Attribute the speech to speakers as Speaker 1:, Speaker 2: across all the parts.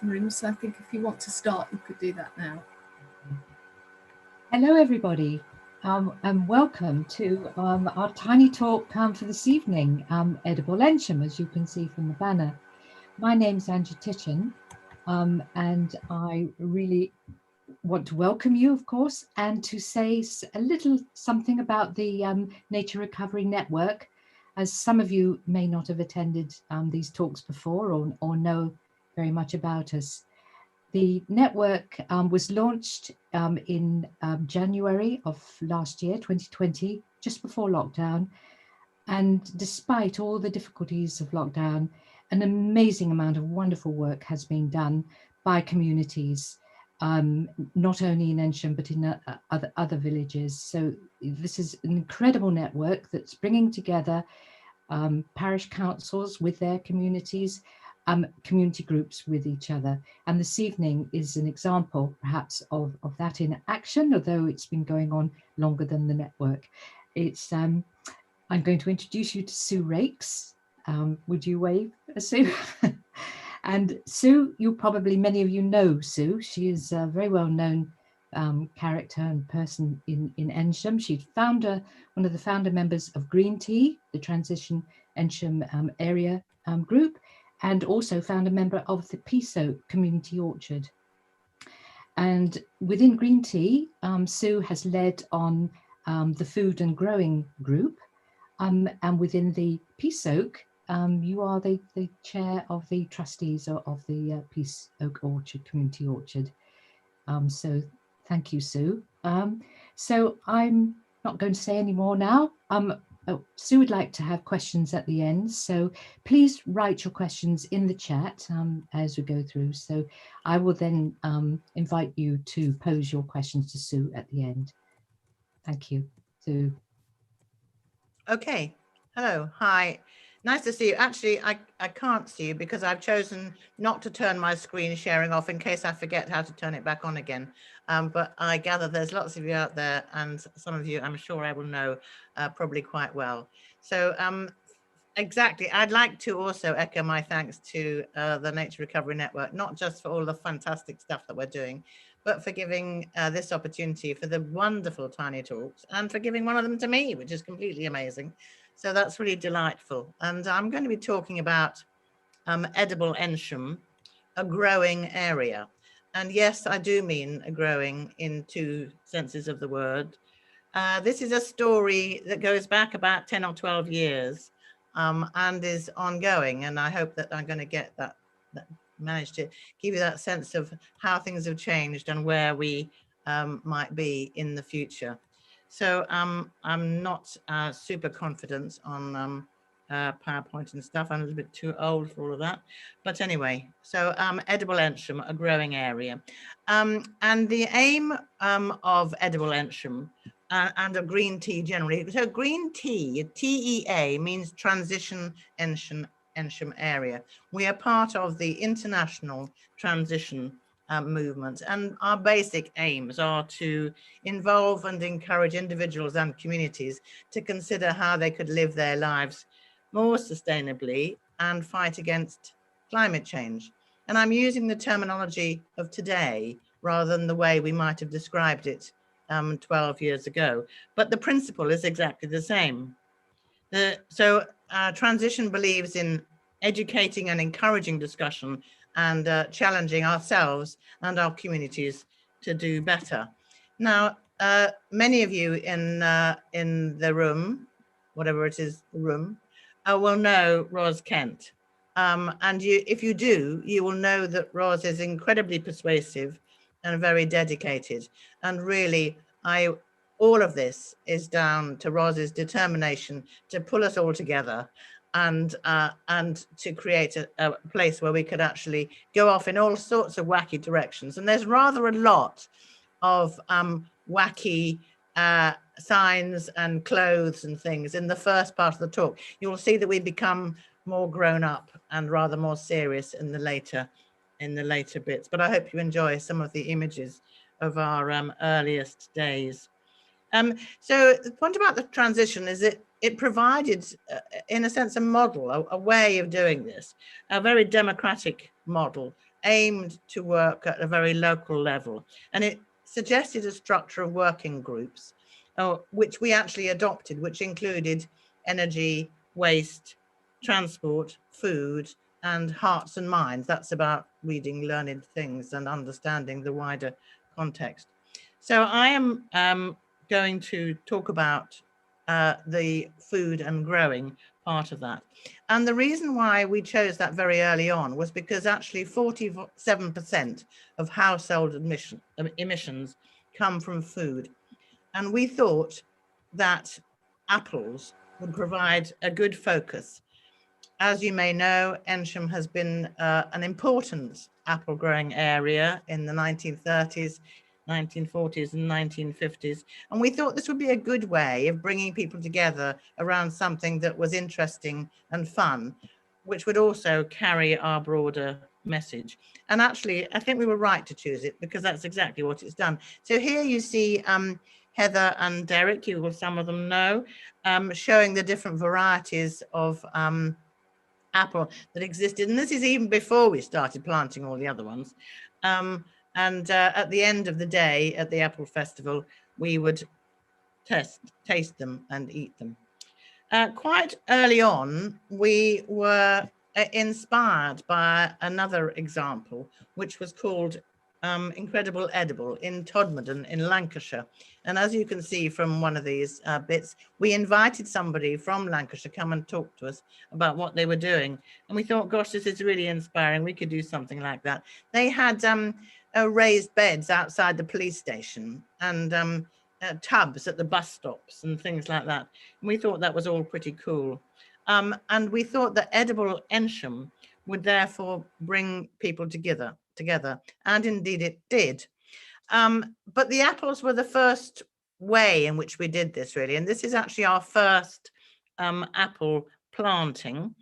Speaker 1: room, so I think if you want to start, you could do that now.
Speaker 2: Hello, everybody, and welcome to our tiny talk for this evening, Edible Eynsham, as you can see from the banner. My name's Angie Titchen, and I really want to welcome you, of course, and to say a little something about the Nature Recovery Network, as some of you may not have attended these talks before or know very much about us. The network was launched in January of last year, 2020, just before lockdown. And despite all the difficulties of lockdown, an amazing amount of wonderful work has been done by communities, not only in Eynsham, but in other villages. So this is an incredible network that's bringing together parish councils with their communities, community groups with each other. And this evening is an example, perhaps, of that in action, although it's been going on longer than the network. It's I'm going to introduce you to Sue Rakes. Would you wave, Sue? And Sue, many of you know Sue. She is a very well-known character and person in Eynsham. She's one of the founder members of Green Tea, the Transition Eynsham area group, and also founder member of the PISO Community Orchard. And within Green Tea, Sue has led on the Food and Growing group, and within the PISOC, you are the chair of the trustees of the PISOC Orchard, Community Orchard. So thank you, Sue. So I'm not going to say any more now. Sue would like to have questions at the end, so please write your questions in the chat as we go through. So I will then invite you to pose your questions to Sue at the end. Thank you, Sue.
Speaker 3: Okay, hello, hi. Nice to see you. Actually, I can't see you because I've chosen not to turn my screen sharing off in case I forget how to turn it back on again. But I gather there's lots of you out there, and some of you I'm sure I will know probably quite well. So exactly, I'd like to also echo my thanks to the Nature Recovery Network, not just for all the fantastic stuff that we're doing, but for giving this opportunity for the wonderful tiny talks and for giving one of them to me, which is completely amazing. So that's really delightful. And I'm going to be talking about Edible Eynsham, a growing area. And yes, I do mean a growing in two senses of the word. This is a story that goes back about 10 or 12 years and is ongoing. And I hope that I'm going to get that manage to give you that sense of how things have changed and where we might be in the future. So I'm not super confident on PowerPoint and stuff. I'm a little bit too old for all of that. But anyway, so Edible Eynsham, a growing area. And the aim of Edible Eynsham and of Green Tea generally, so Green Tea, TEA, means Transition Eynsham area. We are part of the international transition movement, and our basic aims are to involve and encourage individuals and communities to consider how they could live their lives more sustainably and fight against climate change. And I'm using the terminology of today rather than the way we might have described it 12 years ago, but the principle is exactly the same. So transition believes in educating and encouraging discussion and challenging ourselves and our communities to do better. Now, many of you in the room, whatever it is, the room, will know Ros Kent. And if you do, you will know that Ros is incredibly persuasive and very dedicated. And really, all of this is down to Ros's determination to pull us all together and to create a place where we could actually go off in all sorts of wacky directions. And there's rather a lot of wacky signs and clothes and things in the first part of the talk. You will see that we become more grown up and rather more serious in the later bits. But I hope you enjoy some of the images of our earliest days. So the point about the transition is it provided, in a sense, a model, a way of doing this, a very democratic model, aimed to work at a very local level, and it suggested a structure of working groups, which we actually adopted, which included energy, waste, transport, food, and hearts and minds. That's about reading learned things and understanding the wider context. So I am going to talk about the food and growing part of that. And the reason why we chose that very early on was because actually 47% of household emissions come from food. And we thought that apples would provide a good focus. As you may know, Eynsham has been an important apple growing area in the 1930s, 1940s and 1950s. And we thought this would be a good way of bringing people together around something that was interesting and fun, which would also carry our broader message. And actually, I think we were right to choose it because that's exactly what it's done. So here you see Heather and Derek, you will some of them know, showing the different varieties of apple that existed. And this is even before we started planting all the other ones. At the end of the day at the Apple Festival, we would taste them and eat them. Quite early on, we were inspired by another example, which was called Incredible Edible in Todmorden in Lancashire. And as you can see from one of these bits, we invited somebody from Lancashire to come and talk to us about what they were doing. And we thought, gosh, this is really inspiring. We could do something like that. They had raised beds outside the police station and tubs at the bus stops and things like that. And we thought that was all pretty cool. And we thought that Edible Eynsham would therefore bring people together, and indeed it did. But the apples were the first way in which we did this, really. And this is actually our first apple planting.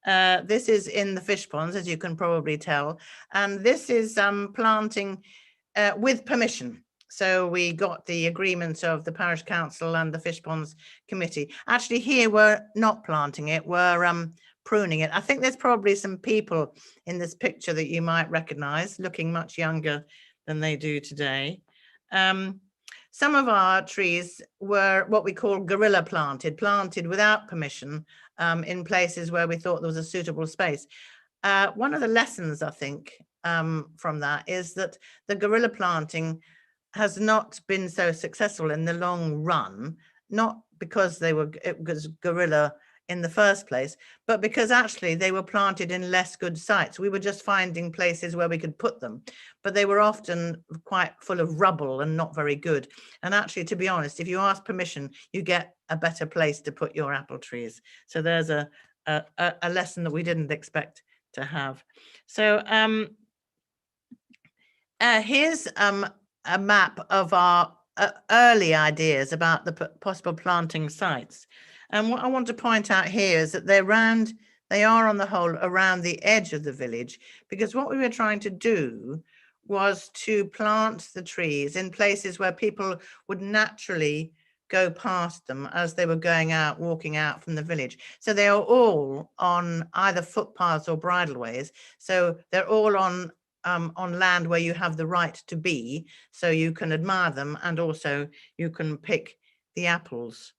Speaker 3: This is in the fish ponds, as you can probably tell. And this is planting with permission. So we got the agreement of the parish council and the fish ponds committee. Actually, here we're not planting it, we're pruning it. I think there's probably some people in this picture that you might recognize, looking much younger than they do today. Some of our trees were what we call guerrilla planted without permission in places where we thought there was a suitable space. One of the lessons, I think, from that is that the guerrilla planting has not been so successful in the long run, not because it was guerrilla in the first place, but because actually they were planted in less good sites. We were just finding places where we could put them, but they were often quite full of rubble and not very good. And actually, to be honest, if you ask permission, you get a better place to put your apple trees. So there's a lesson that we didn't expect to have. So here's a map of our early ideas about the possible planting sites. And what I want to point out here is that they are on the whole around the edge of the village, because what we were trying to do was to plant the trees in places where people would naturally go past them as they were walking out from the village. So they are all on either footpaths or bridleways. So they're all on land where you have the right to be, so you can admire them and also you can pick the apples.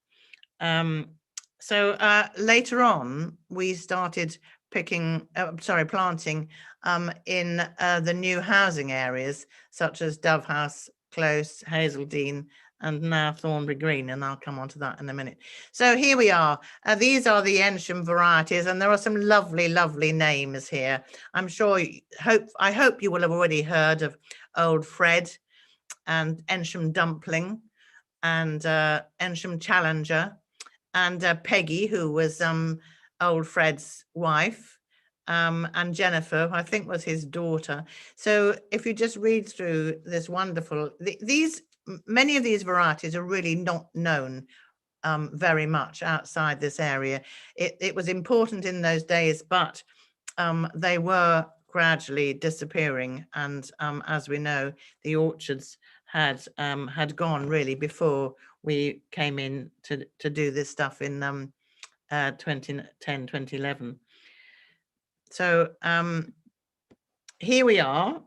Speaker 3: Later on, we started planting in the new housing areas such as Dove House Close, Hazeldean, and now Thornbury Green, and I'll come on to that in a minute. So here we are. These are the Eynsham varieties, and there are some lovely, lovely names here. I'm sure, I hope you will have already heard of Old Fred and Eynsham Dumpling and Eynsham Challenger and Peggy, who was Old Fred's wife, and Jennifer, who I think was his daughter. So if you just read through this wonderful, many of these varieties are really not known very much outside this area. It was important in those days, but they were gradually disappearing. And as we know, the orchards had gone really before we came in to do this stuff in 2010, 2011. So here we are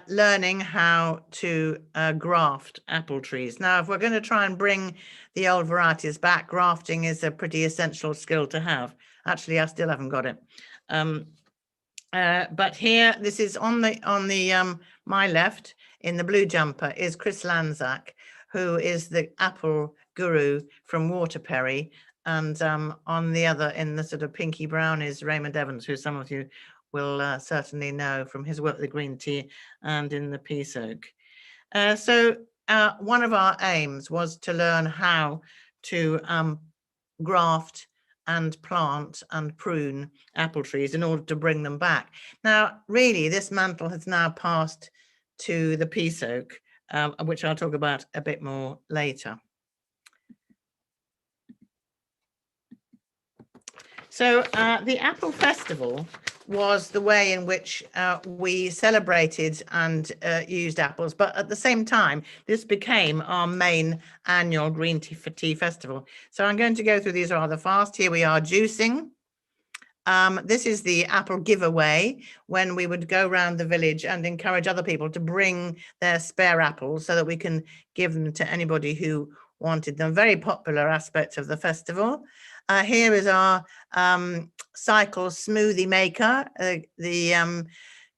Speaker 3: learning how to graft apple trees. Now, if we're going to try and bring the old varieties back, grafting is a pretty essential skill to have. Actually, I still haven't got it. But here, this is on the my left in the blue jumper is Chris Lanzak, who is the apple guru from Waterperry, and on the other in the sort of pinky brown is Raymond Evans, who some of you will certainly know from his work with the green tea and in the peace oak. So one of our aims was to learn how to graft and plant and prune apple trees in order to bring them back. Now, really, this mantle has now passed to the peace oak, which I'll talk about a bit more later. So the Apple Festival was the way in which we celebrated and used apples, but at the same time, this became our main annual green tea festival. So I'm going to go through these rather fast. Here we are juicing. This is the apple giveaway, when we would go around the village and encourage other people to bring their spare apples so that we can give them to anybody who wanted them. Very popular aspect of the festival. Here is our cycle smoothie maker. The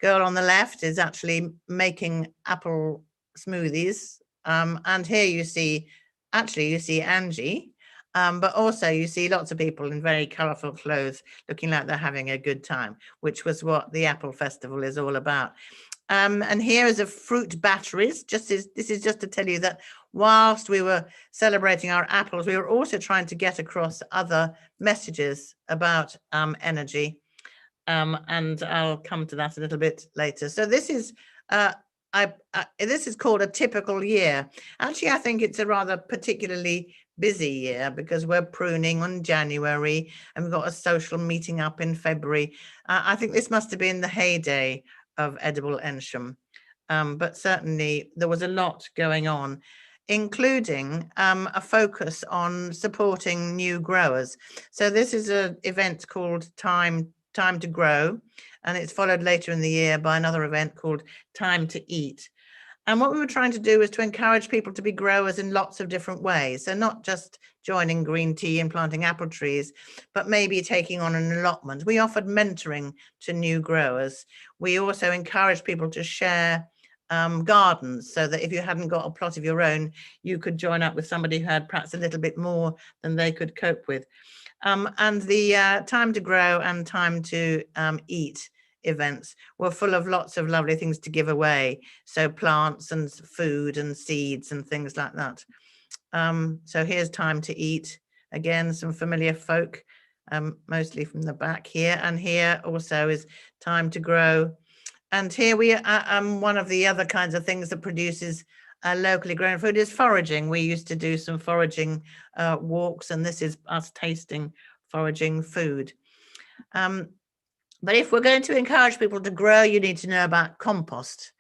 Speaker 3: girl on the left is actually making apple smoothies. And here you see Angie, but also you see lots of people in very colourful clothes looking like they're having a good time, which was what the Apple Festival is all about. And here is a fruit batteries. This is just to tell you that whilst we were celebrating our apples, we were also trying to get across other messages about energy. And I'll come to that a little bit later. So this is this is called a typical year. Actually, I think it's a rather particularly busy year because we're pruning on January and we've got a social meeting up in February. I think this must have been the heyday of Edible Eynsham, but certainly there was a lot going on, including a focus on supporting new growers. So this is an event called Time to Grow, and it's followed later in the year by another event called Time to Eat. And what we were trying to do was to encourage people to be growers in lots of different ways. So not just joining green tea and planting apple trees, but maybe taking on an allotment. We offered mentoring to new growers. We also encouraged people to share gardens, so that if you hadn't got a plot of your own, you could join up with somebody who had perhaps a little bit more than they could cope with. And the Time to Grow and Time to Eat events were full of lots of lovely things to give away. So plants and food and seeds and things like that. So here's Time to Eat. Again, some familiar folk, mostly from the back here. And here also is Time to Grow. And here we are, one of the other kinds of things that produces locally grown food is foraging. We used to do some foraging walks, and this is us tasting foraging food. But if we're going to encourage people to grow, you need to know about compost.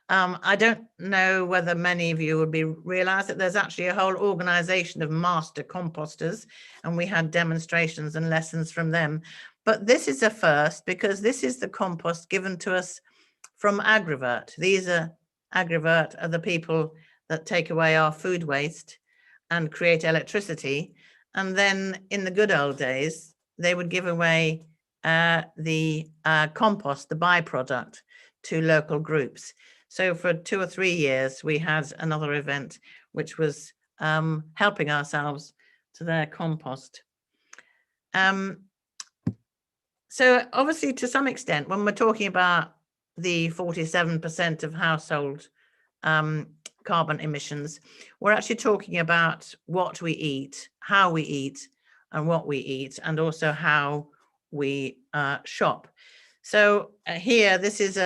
Speaker 3: I don't know whether many of you would realize that there's actually a whole organization of master composters, and we had demonstrations and lessons from them. But this is a first, because this is the compost given to us from Agrivert. Agrivert are the people that take away our food waste and create electricity. And then in the good old days, they would give away the compost, the byproduct, to local groups. So for 2 or 3 years, we had another event which was helping ourselves to their compost. So obviously, to some extent, when we're talking about the 47% of household carbon emissions, we're actually talking about what we eat, how we eat, and what we eat, and also how we shop. So here, this is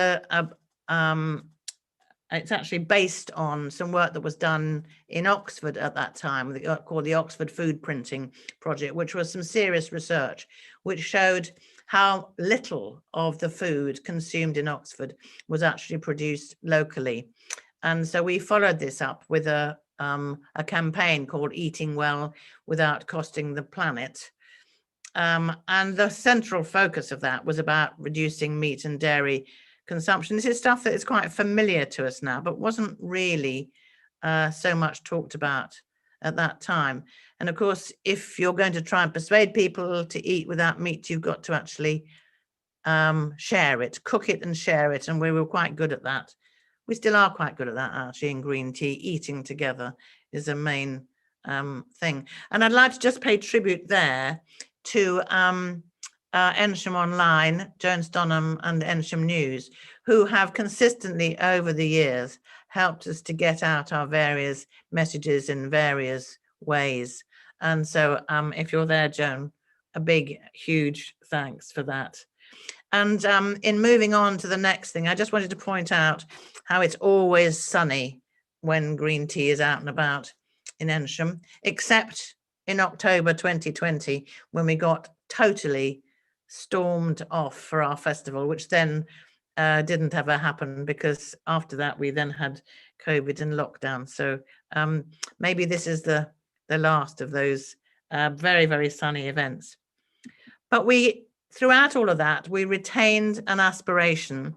Speaker 3: it's actually based on some work that was done in Oxford at that time, called the Oxford Food Printing Project, which was some serious research, which showed how little of the food consumed in Oxford was actually produced locally. And so we followed this up with a campaign called Eating Well Without Costing the Planet. And the central focus of that was about reducing meat and dairy consumption. This is stuff that is quite familiar to us now, but wasn't really so much talked about at that time. And of course, if you're going to try and persuade people to eat without meat, you've got to actually share it, cook it and share it. And we were quite good at that. We still are quite good at that, actually, in green tea. Eating together is a main thing. And I'd like to just pay tribute there to Eynsham Online, Jones Donham and Eynsham News, who have consistently over the years helped us to get out our various messages in various ways. And so if you're there, Joan, a big, huge thanks for that. And in moving on to the next thing, I just wanted to point out how it's always sunny when green tea is out and about in Eynsham, except in October 2020, when we got totally stormed off for our festival, which then didn't ever happen, because after that we then had COVID and lockdown. So maybe this is the last of those very, very sunny events. But we, throughout all of that, we retained an aspiration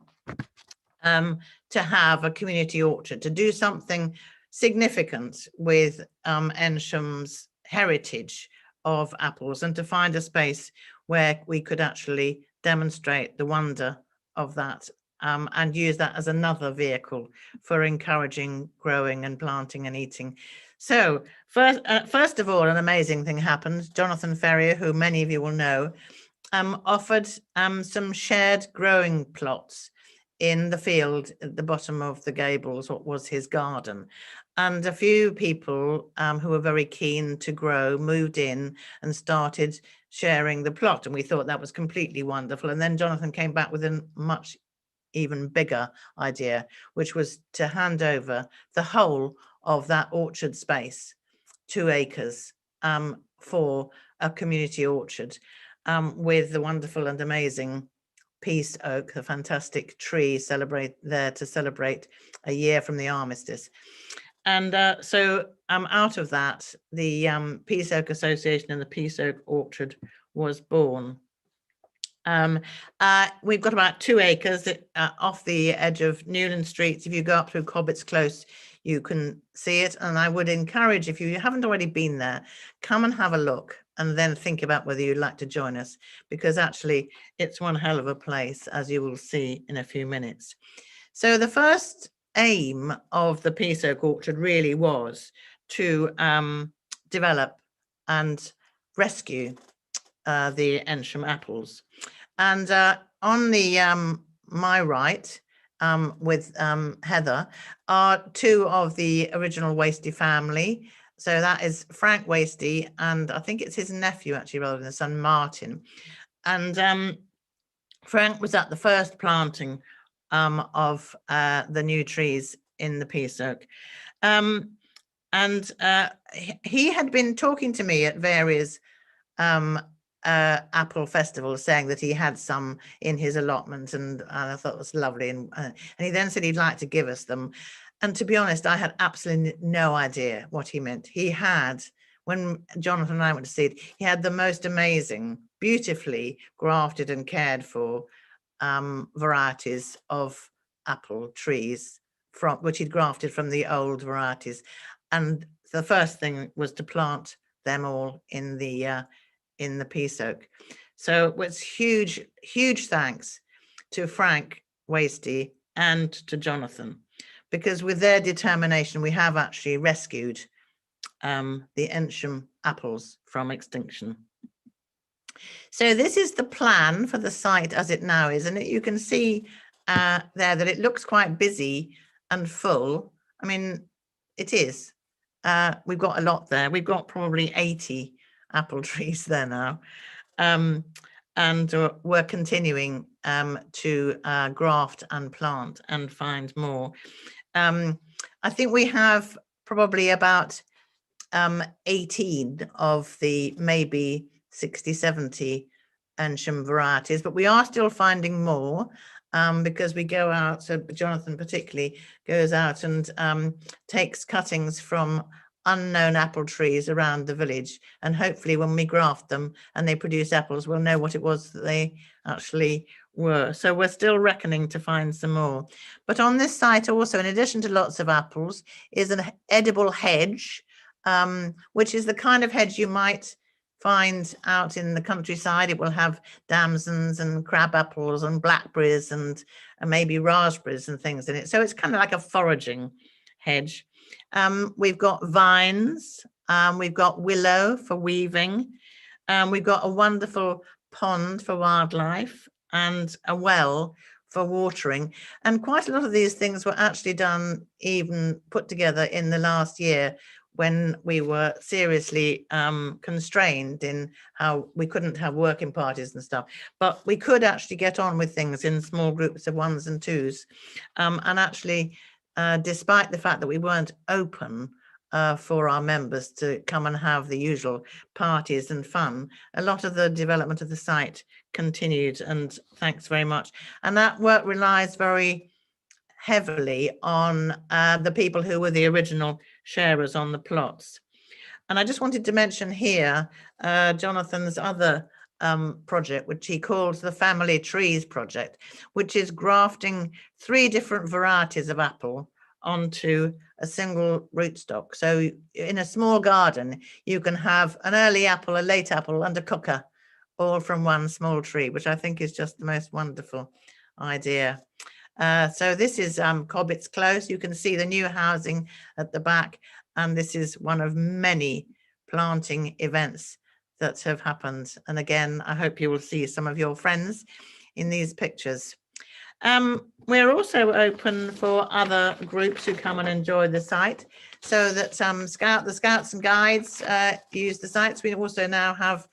Speaker 3: to have a community orchard, to do something significant with Eynsham's heritage of apples, and to find a space where we could actually demonstrate the wonder of that and use that as another vehicle for encouraging growing and planting and eating. So first of all, an amazing thing happened. Jonathan Ferrier, who many of you will know, offered some shared growing plots in the field at the bottom of the gables, what was his garden. And a few people who were very keen to grow moved in and started sharing the plot. And we thought that was completely wonderful. And then Jonathan came back with a much even bigger idea, which was to hand over the whole of that orchard space, 2 acres, for a community orchard with the wonderful and amazing peace oak, the fantastic tree to celebrate a year from the armistice. And so out of that, the Peace Oak Association and the Peace Oak Orchard was born. We've got about 2 acres off the edge of Newland Street. If you go up through Cobbett's Close, you can see it. And I would encourage, if you haven't already been there, come and have a look and then think about whether you'd like to join us, because actually it's one hell of a place, as you will see in a few minutes. So the first aim of the Peace Oak Orchard really was to develop and rescue the Eynsham apples. And on the my right, with Heather, are 2 of the original Wasty family. So that is Frank Wasty, and I think it's his nephew, actually, rather than his son, Martin. And Frank was at the first planting of the new trees in the Peace Oak. And he had been talking to me at various apple festivals, saying that he had some in his allotment, and I thought it was lovely. And he then said he'd like to give us them. And to be honest, I had absolutely no idea what he meant. He had, when Jonathan and I went to see it, he had the most amazing, beautifully grafted and cared for varieties of apple trees, from which he'd grafted from the old varieties. And the first thing was to plant them all in the Peace Oak. So it's huge thanks to Frank Wasty and to Jonathan, because with their determination, we have actually rescued the Eynsham apples from extinction. So this is the plan for the site as it now is, and you can see there that it looks quite busy and full. I mean, it is. We've got a lot there. We've got probably 80 apple trees there now, and we're continuing to graft and plant and find more. I think we have probably about 18 of the maybe 60, 70 Eynsham varieties, but we are still finding more because we go out, so Jonathan particularly goes out and takes cuttings from unknown apple trees around the village, and hopefully when we graft them and they produce apples, we'll know what it was that they actually were. So we're still reckoning to find some more. But on this site also, in addition to lots of apples, is an edible hedge, which is the kind of hedge you might find out in the countryside. It will have damsons and crab apples and blackberries and maybe raspberries and things in it. So it's kind of like a foraging hedge. We've got vines, we've got willow for weaving, we've got a wonderful pond for wildlife and a well for watering. And quite a lot of these things were actually done, even put together in the last year, when we were seriously constrained in how we couldn't have working parties and stuff, but we could actually get on with things in small groups of ones and twos. And actually, despite the fact that we weren't open for our members to come and have the usual parties and fun, a lot of the development of the site continued, and thanks very much. And that work relies very heavily on the people who were the original sharers on the plots. And I just wanted to mention here Jonathan's other project, which he calls the Family Trees Project, which is grafting 3 different varieties of apple onto a single rootstock. So in a small garden, you can have an early apple, a late apple, and a cooker, all from one small tree, which I think is just the most wonderful idea. So this is Cobbett's Close. You can see the new housing at the back, and this is one of many planting events that have happened. And again, I hope you will see some of your friends in these pictures. We're also open for other groups who come and enjoy the site, so that the Scouts and Guides use the sites. We also now have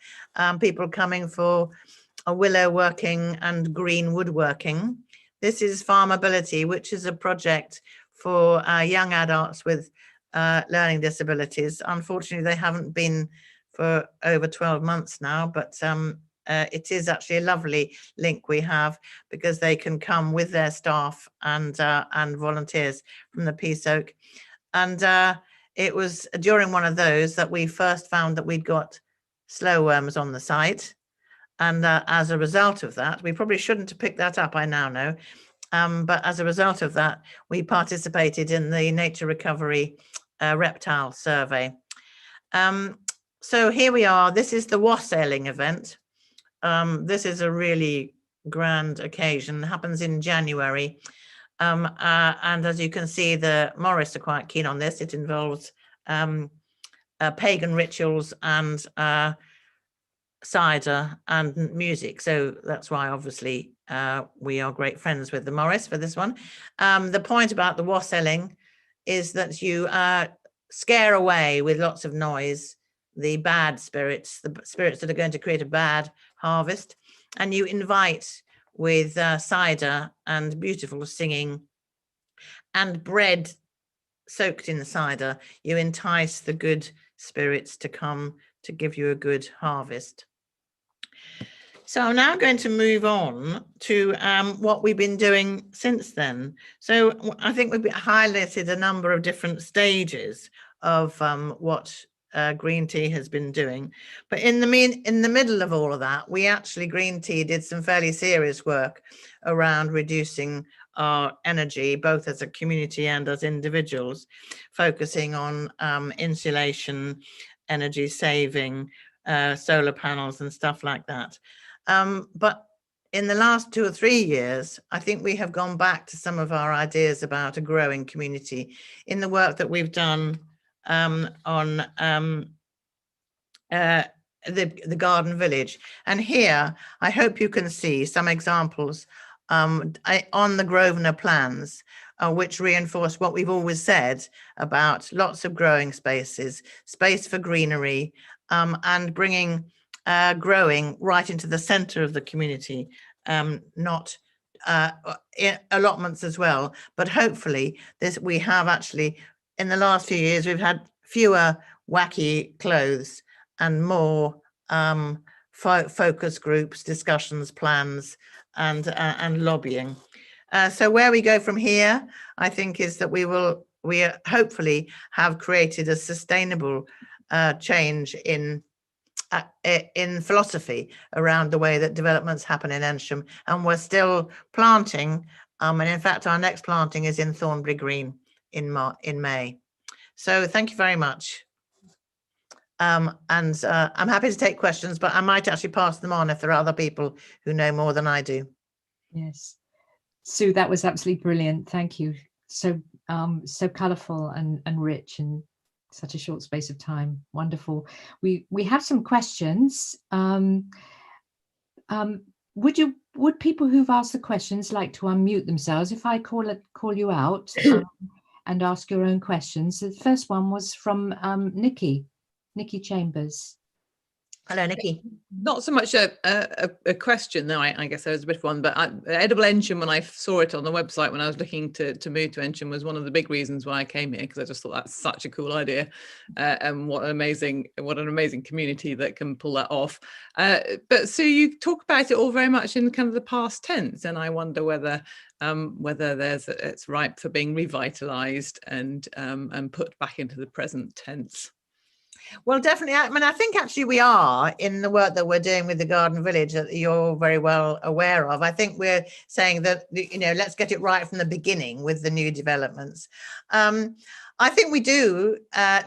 Speaker 3: people coming for a willow working and green woodworking. This is Farmability, which is a project for young adults with learning disabilities. Unfortunately, they haven't been for over 12 months now, but it is actually a lovely link we have, because they can come with their staff and volunteers from the Peace Oak. And it was during one of those that we first found that we'd got slow worms on the site. And as a result of that, we probably shouldn't have picked that up, I now know. But as a result of that, we participated in the Nature Recovery Reptile Survey. So here we are. This is the wassailing event. This is a really grand occasion. It happens in January. And as you can see, the Morris are quite keen on this. It involves pagan rituals and cider and music. So that's why, obviously, we are great friends with the Morris for this one. The point about the wassailing is that you scare away with lots of noise the bad spirits, the spirits that are going to create a bad harvest, and you invite with cider and beautiful singing and bread soaked in the cider. You entice the good spirits to come to give you a good harvest. So I'm now going to move on to what we've been doing since then. So I think we've highlighted a number of different stages of what Green Tea has been doing. But in the middle of all of that, we actually, Green Tea did some fairly serious work around reducing our energy, both as a community and as individuals, focusing on insulation, energy saving, solar panels and stuff like that. But in the last 2 or 3 years, I think we have gone back to some of our ideas about a growing community in the work that we've done on the garden village. And here, I hope you can see some examples on the Grosvenor plans, which reinforce what we've always said about lots of growing spaces, space for greenery, and bringing growing right into the center of the community, not allotments as well. But hopefully we have actually, in the last few years, we've had fewer wacky clothes and more focus groups, discussions, plans, and lobbying. So where we go from here, I think, is that we hopefully have created a sustainable change in in philosophy around the way that developments happen in Eynsham, and we're still planting. And in fact, our next planting is in Thornbury Green in May. So thank you very much. And I'm happy to take questions, but I might actually pass them on if there are other people who know more than I do.
Speaker 2: Yes, Sue, that was absolutely brilliant. Thank you. So colourful and rich in such a short space of time. Wonderful. We have some questions. Would people who've asked the questions like to unmute themselves if I call you out and ask your own questions? The first one was from Nikki Chambers.
Speaker 3: Hello, Nikki.
Speaker 4: Not so much a question, though. I guess there was a bit of one, but Edible Eynsham, when I saw it on the website when I was looking to move to Eynsham, was one of the big reasons why I came here, because I just thought that's such a cool idea, and what an amazing community that can pull that off. But Sue, you talk about it all very much in kind of the past tense, and I wonder whether it's ripe for being revitalized and put back into the present tense.
Speaker 3: Well, definitely. I mean, I think actually we are in the work that we're doing with the Garden Village that you're very well aware of. I think we're saying that, let's get it right from the beginning with the new developments. I think we do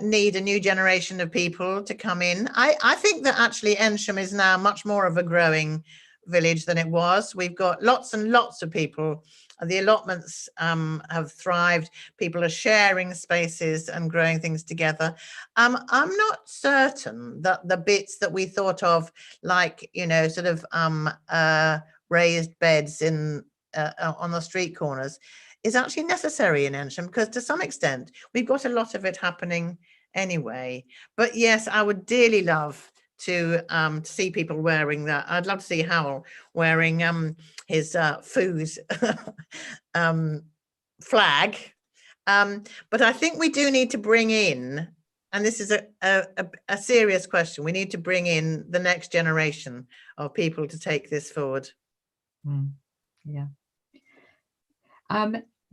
Speaker 3: need a new generation of people to come in. I think that actually Eynsham is now much more of a growing village than it was. We've got lots and lots of people. The allotments have thrived. People are sharing spaces and growing things together. I'm not certain that the bits that we thought of, like, sort of raised beds on the street corners, is actually necessary in Eynsham, because to some extent we've got a lot of it happening anyway. But yes, I would dearly love to see people wearing that. I'd love to see Howell wearing his Foos flag. But I think we do need to bring in, and this is a serious question, we need to bring in the next generation of people to take this forward.
Speaker 2: Yeah.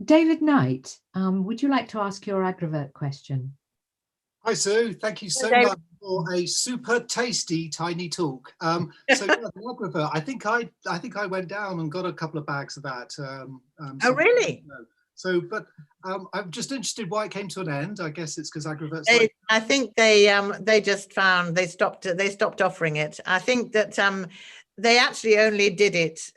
Speaker 2: David Knight, would you like to ask your Agravert question?
Speaker 5: Hi Sue, thank you so much for a super tasty tiny talk. So yeah, the Agravert, I think I went down and got a couple of bags of that.
Speaker 3: Oh really?
Speaker 5: So, but I'm just interested why it came to an end. I guess it's because Agravert.
Speaker 3: I think they just found they stopped offering it. I think that they actually only did it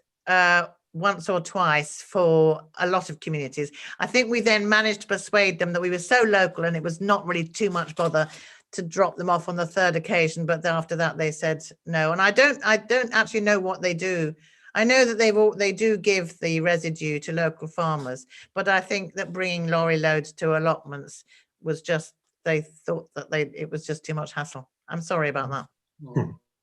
Speaker 3: once or twice for a lot of communities. I think we then managed to persuade them that we were so local and it was not really too much bother to drop them off on the third occasion. But after that, they said no. And I don't actually know what they do. I know that they do give the residue to local farmers, but I think that bringing lorry loads to allotments was just, they thought that it was just too much hassle. I'm sorry about that.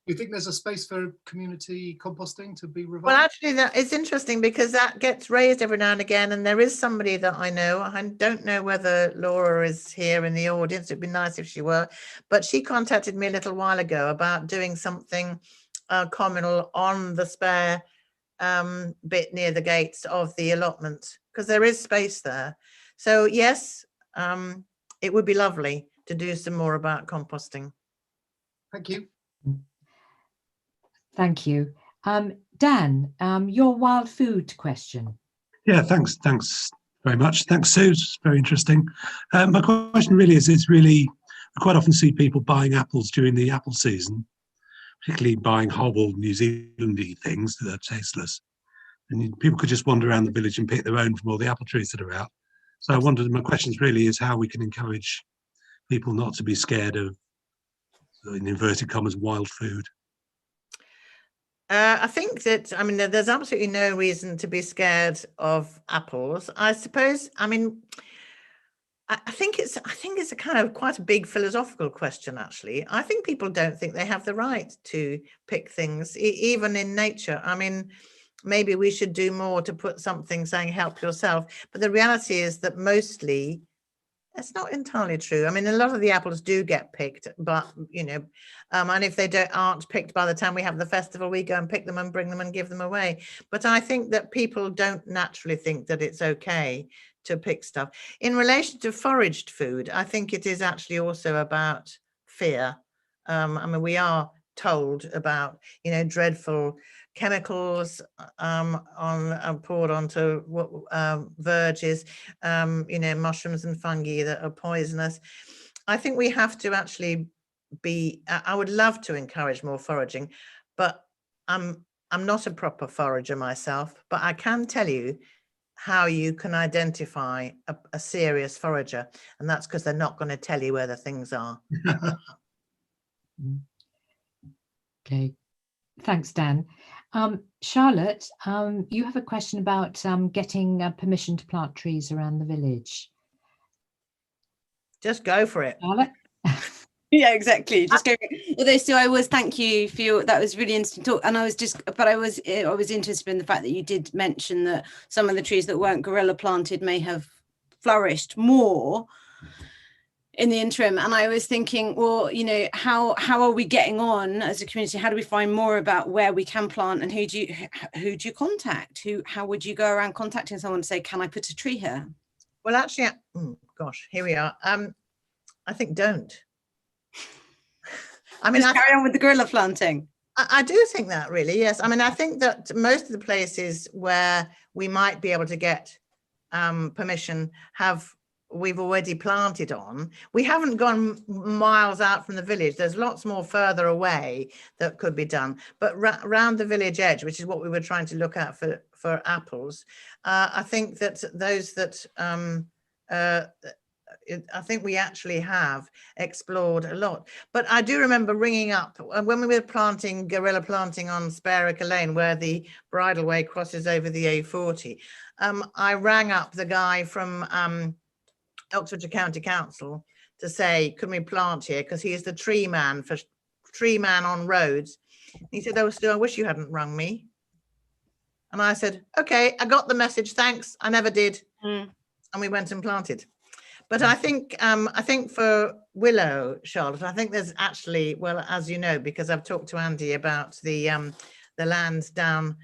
Speaker 5: Do you think there's a space for community composting to be revived?
Speaker 3: Well, actually, that is interesting because that gets raised every now and again. And there is somebody that I know. I don't know whether Laura is here in the audience. It'd be nice if she were. But she contacted me a little while ago about doing something communal on the spare bit near the gates of the allotment, because there is space there. So, yes, it would be lovely to do some more about composting.
Speaker 5: Thank you.
Speaker 2: Thank you. Dan, your wild food question.
Speaker 6: Yeah, thanks very much. Thanks, Sue. It's very interesting. My question really is really, I quite often see people buying apples during the apple season, particularly buying hobbled New Zealandy things that are tasteless. And people could just wander around the village and pick their own from all the apple trees that are out. So I wondered, my question really is how we can encourage people not to be scared of, in inverted commas, wild food.
Speaker 3: I think that, I mean, there's absolutely no reason to be scared of apples. I suppose, I mean, I think it's a kind of quite a big philosophical question, actually. I think people don't think they have the right to pick things, even in nature. I mean, maybe we should do more to put something saying help yourself. But the reality is that mostly that's not entirely true. I mean, a lot of the apples do get picked, but, and if they aren't picked by the time we have the festival, we go and pick them and bring them and give them away. But I think that people don't naturally think that it's okay to pick stuff. In relation to foraged food, I think it is actually also about fear. I mean, we are told about, you know, dreadful chemicals poured onto verges, you know, mushrooms and fungi that are poisonous. I think we have to actually be, I would love to encourage more foraging, but I'm not a proper forager myself, but I can tell you how you can identify a serious forager, and that's because they're not going to tell you where the things are.
Speaker 2: Okay, thanks, Dan. Charlotte, you have a question about getting permission to plant trees around the village.
Speaker 3: Just go for it.
Speaker 2: Charlotte?
Speaker 7: Yeah, exactly. Just go. Although, so I was, thank you for your, that was really interesting talk. And I was just, but I was interested in the fact that you did mention that some of the trees that weren't gorilla planted may have flourished more in the interim. And I was thinking, well, you know, how are we getting on as a community? How do we find more about where we can plant, and who do you contact? How would you go around contacting someone to say, can I put a tree here?
Speaker 3: Well, actually, gosh, here we are. I think don't. I mean,
Speaker 7: just carry on with the gorilla planting.
Speaker 3: I do think that, really, yes. I mean, I think that most of the places where we might be able to get permission we've already planted on. We haven't gone miles out from the village. There's lots more further away that could be done. But around the village edge, which is what we were trying to look at for apples, I think that those that I think we actually have explored a lot. But I do remember ringing up when we were planting, gorilla planting on Sparica Lane, where the bridleway crosses over the A40. I rang up the guy from Oxfordshire County Council to say, can we plant here? Because he is the tree man on roads. He said, oh, Stu, I wish you hadn't rung me. And I said, okay, I got the message, thanks. I never did. And we went and planted. But I think for willow, Charlotte, I think there's actually, well, as you know, because I've talked to Andy about the lands down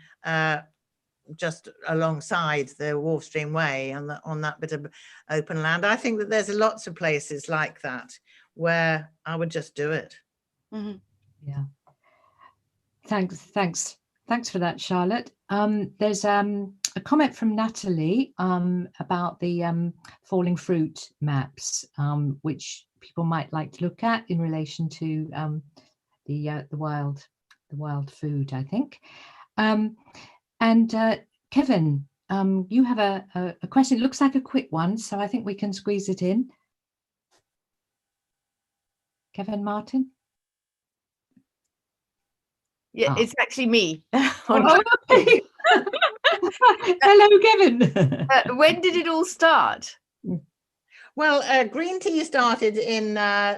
Speaker 3: just alongside the Wharf Stream Way on that bit of open land. I think that there's lots of places like that where I would just do it.
Speaker 2: Yeah. Thanks for that, Charlotte. There's a comment from Natalie about the falling fruit maps, which people might like to look at in relation to the wild food, I think. And Kevin, you have a question. It looks like a quick one, so I think we can squeeze it in. Kevin Martin?
Speaker 8: Yeah, it's actually me.
Speaker 2: Oh, okay. Hello, Kevin.
Speaker 8: When did it all start?
Speaker 3: Well, green tea started in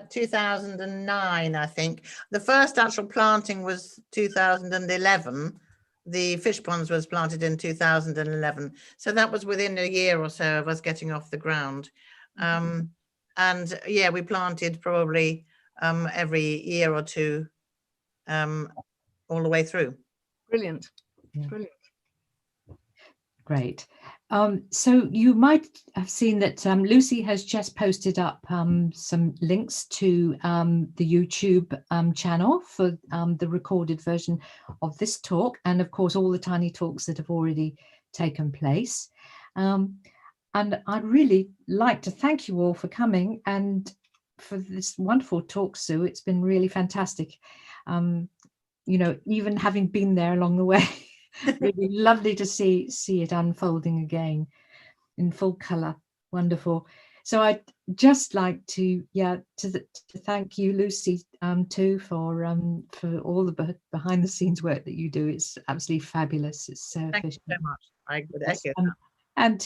Speaker 3: 2009, I think. The first actual planting was 2011. The fish ponds was planted in 2011. So that was within a year or so of us getting off the ground. And yeah, we planted probably every year or two all the way through.
Speaker 8: Brilliant.
Speaker 2: Yeah.
Speaker 8: Brilliant.
Speaker 2: Great. So you might have seen that Lucy has just posted up some links to the YouTube channel for the recorded version of this talk, and of course all the tiny talks that have already taken place. And I'd really like to thank you all for coming and for this wonderful talk, Sue. It's been really fantastic. You know, even having been there along the way. Really lovely to see it unfolding again in full color. Wonderful. So I'd just like to thank you, Lucy, too, for all the behind the scenes work that you do. It's absolutely fabulous. It's so
Speaker 3: Thank
Speaker 2: efficient.
Speaker 3: you so much. I would echo that.
Speaker 2: And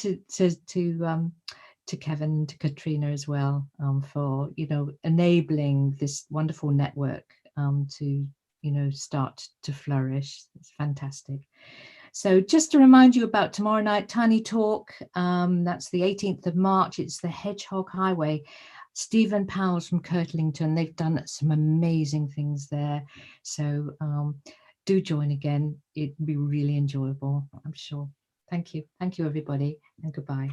Speaker 2: to Kevin, to Katrina as well, for enabling this wonderful network to start to flourish. It's fantastic. So just to remind you about tomorrow night, Tiny Talk, that's the 18th of March. It's the Hedgehog Highway. Stephen Powell's from Kirtlington. They've done some amazing things there. So do join again. It'd be really enjoyable, I'm sure. Thank you. Thank you, everybody, and goodbye.